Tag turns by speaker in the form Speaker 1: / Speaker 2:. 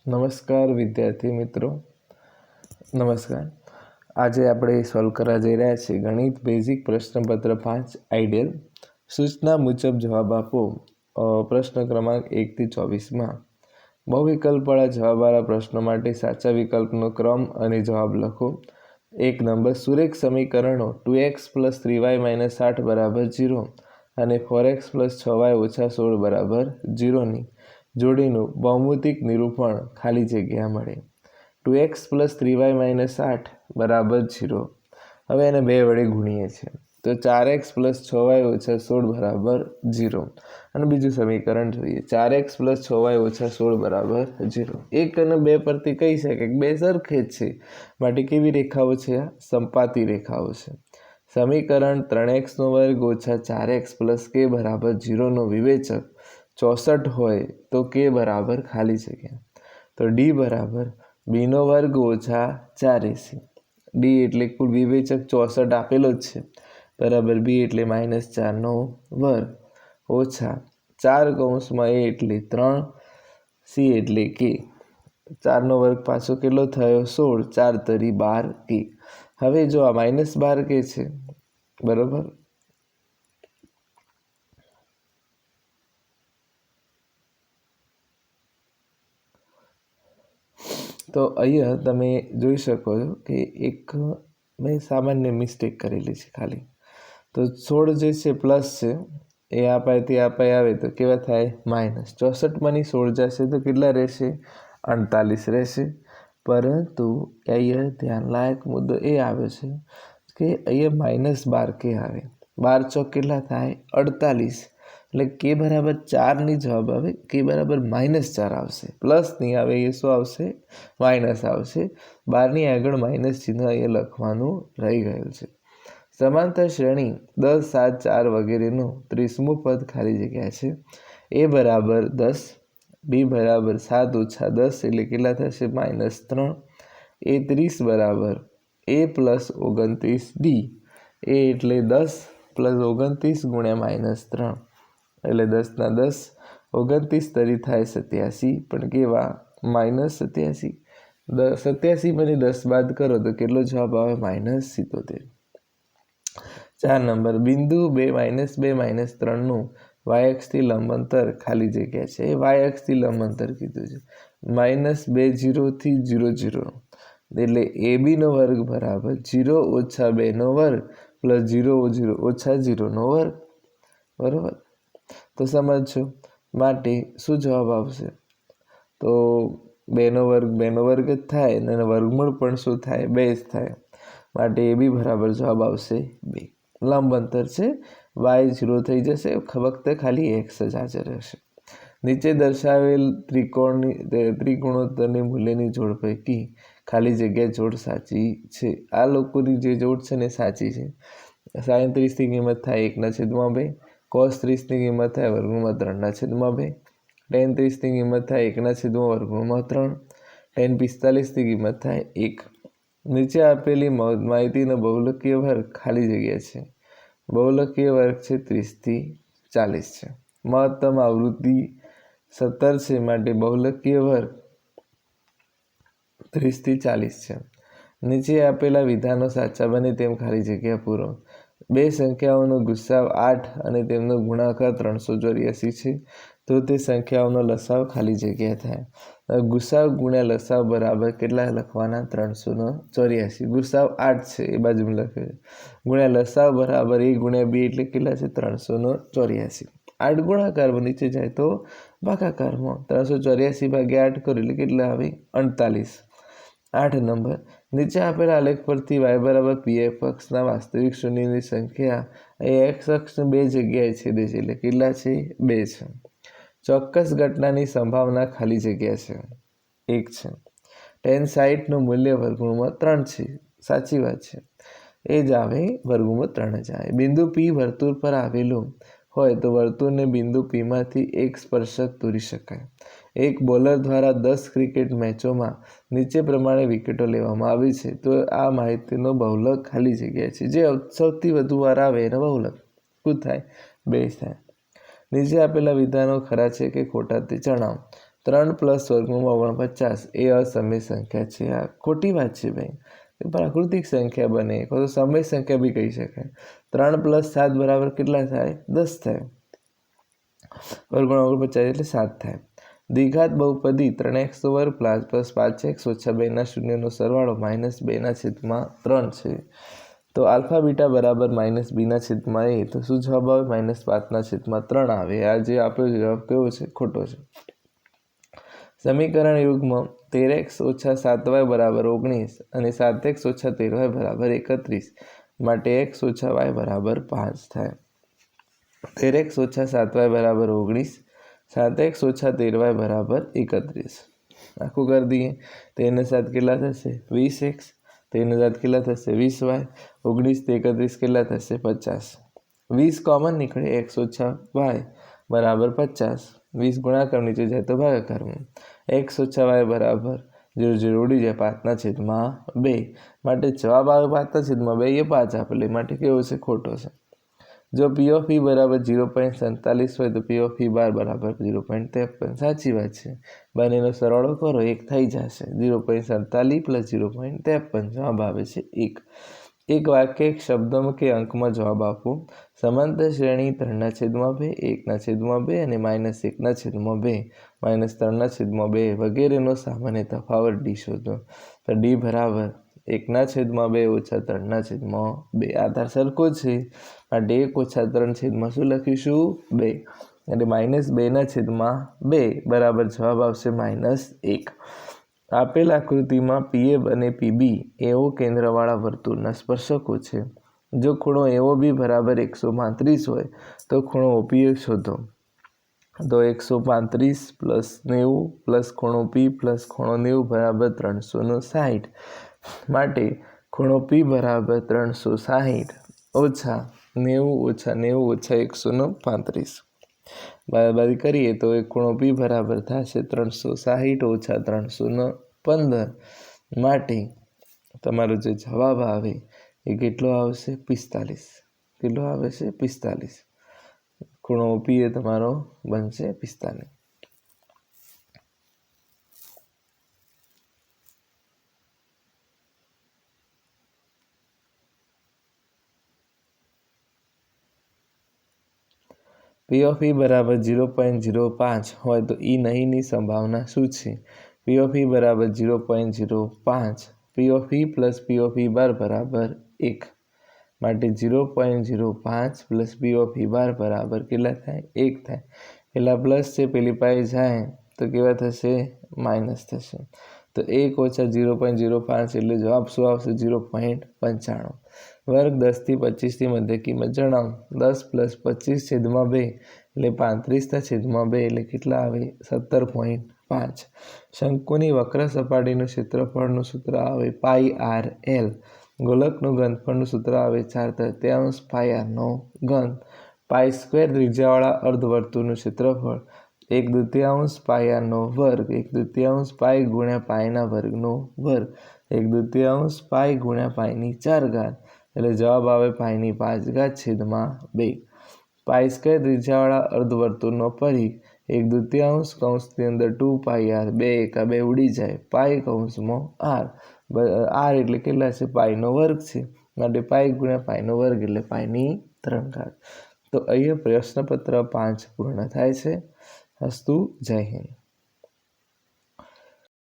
Speaker 1: નમસ્કાર વિદ્યાર્થી મિત્રો, નમસ્કાર. આજે આપણે સોલ્વ કરવા જઈ રહ્યા છીએ ગણિત બેઝિક પ્રશ્નપત્ર 5 આઈડિયલ. સૂચના મુજબ જવાબ આપો. પ્રશ્ન ક્રમાંક 1 થી 24માં બહુવિકલ્પવાળા જવાબવાળા પ્રશ્નો માટે સાચા વિકલ્પનો ક્રમ અને જવાબ લખો. 1 નંબર, સુરેખ સમીકરણો 2x + 3y - 8 = 0 અને 4x + 6y - 16 = 0 જોડીનું ભૌમિતિક નિરૂપણ ખાલી જગ્યા મળે. 2x + 3y - 8 = 0. હવે એને 2 વડે ગુણીએ છીએ તો 4x + 6y - 16 = 0. અને બીજું સમીકરણ જોઈએ, 4x + 6y - 16 = 0. 1 અને 2 પરથી કહી શકાય કે બે સરખે જ છે, માટે કેવી રેખાઓ છે? આ સંપાતી રેખાઓ છે. સમીકરણ 3x² - 4x + k = 0 નો વિવેચક 64 હોય તો k બરાબર ખાલી જગ્યા. તો d બરાબર b² - 4ac. d એટલે કુલ વિવેચક 64 આપેલો જ છે, બરાબર b એટલે -4² ઓછા 4 a એટલે 3, c એટલે k. 4² પાછો કેટલો થયો? 16, 4 તરી 12k. હવે જો આ -12k છે, બરાબર, તો અહીંયા તમે જોઈ શકો છો કે એક મેં સામાન્ય મિસ્ટેક કરેલી છે ખાલી. તો 16 જે છે પ્લસ છે, એ આ પાસેથી આ પાસે આવે તો કેવા થાય? માઇનસ. 64માંની 16 જશે તો કેટલા રહેશે? 48 રહેશે. પરંતુ અહીંયા ધ્યાનલાયક મુદ્દો એ આવે છે કે અહીંયા -12k આવે. 12 ચોક કેટલા થાય? 48. એટલે k બરાબર 4 ની જવાબ આવે, k બરાબર -4 આવશે. પ્લસ નહીં આવે, એ શું આવશે? માઇનસ આવશે. 12ની આગળ માઇનસ ચિહ્ન અહીંયા લખવાનું રહી ગયું છે. સમાંતર શ્રેણી 10, 7, 4 વગેરેનું 30મું પદ ખાલી જગ્યા છે. a બરાબર 10, b બરાબર 7 - 10 એટલે કેટલા થશે? -3. a 30 બરાબર a + 29d. a એટલે 10 + 29 × -3 એટલે 10 ના 10, 29 તરી થાય 87, પણ કેવા? -87. 87માંથી 10 બાદ કરો તો કેટલો જવાબ આવે? -77. 4 નંબર, બિંદુ 2 -2 - 3 નું y અક્ષથી લંબ અંતર ખાલી જગ્યા છે. એ y અક્ષથી લંબ અંતર કીધું છે. -2 0 થી 0 0 એટલે ab² બરાબર 0 - 2² + 0 0 - 0². બરાબર, તો સમજો માટે શું જવાબ આવશે? તો 2² જ થાય અને વર્ગમૂળ પણ શું થાય? 2 જ થાય. માટે ab બરાબર જવાબ આવશે 2. લંબ અંતર છે, y 0 થઈ જશે, ફક્ત ખાલી x જ હાજર રહેશે. નીચે દર્શાવેલ ત્રિકોણોત્તરની મૂલ્યની જોડ પૈકી ખાલી જગ્યા જોડ સાચી છે. આ લોકોની જે જોડ છે ને સાચી છે. sin 30 ની કિંમત થાય 1/2, cos 30 ની કિંમત થાય √3/2, tan 30 ની કિંમત થાય 1/3, tan 45 ની કિંમત થાય 1. નીચે આપેલી માહિતીનો બહુલકીય વર્ગ ખાલી જગ્યા છે. બહુલકીય વર્ગ છે 30 થી 40 છે. મહત્તમ આવૃત્તિ 17 છે, માટે બહુલકીય વર્ગ 30 થી 40 છે. નીચે આપેલા વિધાનો સાચા બને તેમ ખાલી જગ્યા પૂરો. બે સંખ્યાઓનો ગુસાઅ 8 અને તેમનો ગુણાકાર 384 છે, તો તે સંખ્યાઓનો લસાઅ ખાલી જગ્યા થાય. ગુસાઅ ગુણ્યા લસાઅ બરાબર કેટલા લખવાના? 384. ગુસાઅ 8 છે, એ બાજુ લખે છે, ગુણ્યા લસાઅ બરાબર a × b એટલે કેટલા છે? 384. 8 ગુણાકારમાં નીચે જાય તો ભાગાકારમાં 384/8 કરો એટલે કેટલા આવે? 48. 8 નંબર, નીચે આપેલા આલેખ પરથી y બરાબર pf અક્ષના વાસ્તવિક શૂન્યની સંખ્યા એ x અક્ષને 2 જગ્યાએ છેદે છે, એટલે કેટલા છે? 2 છે. ચોક્કસ ઘટનાની સંભાવના ખાલી જગ્યા છે 1 છે. tan 60નું મૂલ્ય √3 છે, સાચી વાત છે, એ જ આવે, √3 જ આવે. બિંદુ P વર્તુળ પર આવેલું હોય તો વર્તુળને બિંદુ P માંથી એક સ્પર્શક દોરી શકાય. એક બોલર દ્વારા 10 ક્રિકેટ મેચોમાં નીચે પ્રમાણે વિકેટો લેવામાં આવી છે, તો આ માહિતીનો બહુલક ખાલી જગ્યા છે. જે સૌથી વધુ વાર આવે એનો બહુલક શું થાય? 2 થાય. નીચે આપેલા વિધાનો ખરા છે કે ખોટા તે જણાવો. 3 + વર્ગમૂળમાં 49 એ અસમય સંખ્યા છે। આ ખોટી વાત છે ભાઈ, એ પ્રાકૃતિક સંખ્યા બને અથવા તો સમય સંખ્યા બી કહી શકાય। 3 + 7 બરાબર કેટલા થાય? 10 થાય। વર્ગમૂળમાં 49 એટલે 7 થાય। દ્વિઘાત બહુપદી 3x² + 5x - 2 ના શૂન્યનો સરવાળો -2/3 છે। તો આલ્ફા બીટા બરાબર -b/a, તો શું જવાબ આવે? -5/3 આવે। આ જે આપ્યો જવાબ કેવો છે? ખોટો છે। સમીકરણ યુગ્મ 13x - 7y = 19 અને 7x - 13y = 31 માટે x - y = 5 થાય। 13x - 7y = 19, 7x - 13y = 31। આખું કરી દઈએ। 13 ને 7 કેટલા થશે? 20x, 13 ને 7 કેટલા થશે? 20y, 19 ને 31 કેટલા થશે? 50। 20 કોમન નીકળે, x - y = 50। 20 ગુણાકાર નીચે જાય તો ભાગાકારમાં, x - y = 0 0 ઉડી જાય, 5/2 માટે જવાબ આવે 5/2, એ 5 આપેલી માટે કેવો છે? ખોટો છે। જો P of E = 0.47 હોય તો P of E બાર = 0.53, સાચી વાત છે। બંનેનો સરવાળો કરો, 1 થઈ જશે। 0.47 + 0.53 જવાબ આવે છે 1। એક વાક્ય, એક શબ્દમાં કે અંકમાં જવાબ આપો। સમાંતર શ્રેણી 3/2, 1/2 અને -1/2, -3/2 વગેરેનો સામાન્ય તફાવત D શોધો। તો D બરાબર 1/2 - 3/2। આધાર સરખો છે માટે 1 - 3 શું લખીશું? 2 એટલે -2/2 બરાબર જવાબ આવશે -1। આપેલ આકૃતિમાં PA અને PB એઓ કેન્દ્રવાળા વર્તુળના સ્પર્શકો છે। જો ખૂણો AOB બરાબર 135 હોય તો ખૂણો OPA શોધો। તો 135 + 90 + ખૂણો P + ખૂણો 90 = 360 માટે ખૂણો P બરાબર 360 ઓછા 90 - 90 - 135। બાદબાકી કરીએ તો એક ખૂણો P બરાબર થશે 360 - 315 માટે તમારો જે જવાબ આવે એ કેટલો આવશે? 45। કેટલો આવે છે? 45। ખૂણો P એ તમારો બનશે 45। P of E બરાબર 0.05 હોય તો E નહીંની સંભાવના શું છે? P of E બરાબર 0.05, P of E + P of E બાર બરાબર 1 માટે 0.05 + P of E બાર બરાબર કેટલા થાય? 1 થાય। પેલા પ્લસ છે, પેલી પાસે જાય તો કેવા થશે? માઇનસ થશે। તો 1 - 0.05 એટલે જવાબ શું આવશે? 0.95। વર્ગ 10 થી 25 ની મધ્ય કિંમત જણાવો। 10 + 25/2 એટલે 35/2 એટલે કેટલા આવે? 17.5। શંકુની વક્ર સપાટીનું ક્ષેત્રફળનું સૂત્ર આવે πr/l, ગોલકનું ઘનફળનું સૂત્ર આવે 4/3 πr નો ઘન। π² ત્રિજ્યાવાળા અર્ધવર્તુળનું ક્ષેત્રફળ 1/2 πr² 1/2 π × π², 1/2 π × π4 એટલે જવાબ આવે π5/2। π² ત્રિજ્યાવાળા અર્ધવર્તુળનો પરિઘ 1/2 કૌંસની અંદર 2πr, 2 એકા 2 ઉડી જાય, π/r, r એટલે કેટલા છે? π² છે માટે π × π² એટલે π3। તો અહીંયા પ્રશ્નપત્ર 5 પૂર્ણ થાય છે। અસ્તુ, જય હિન્દ।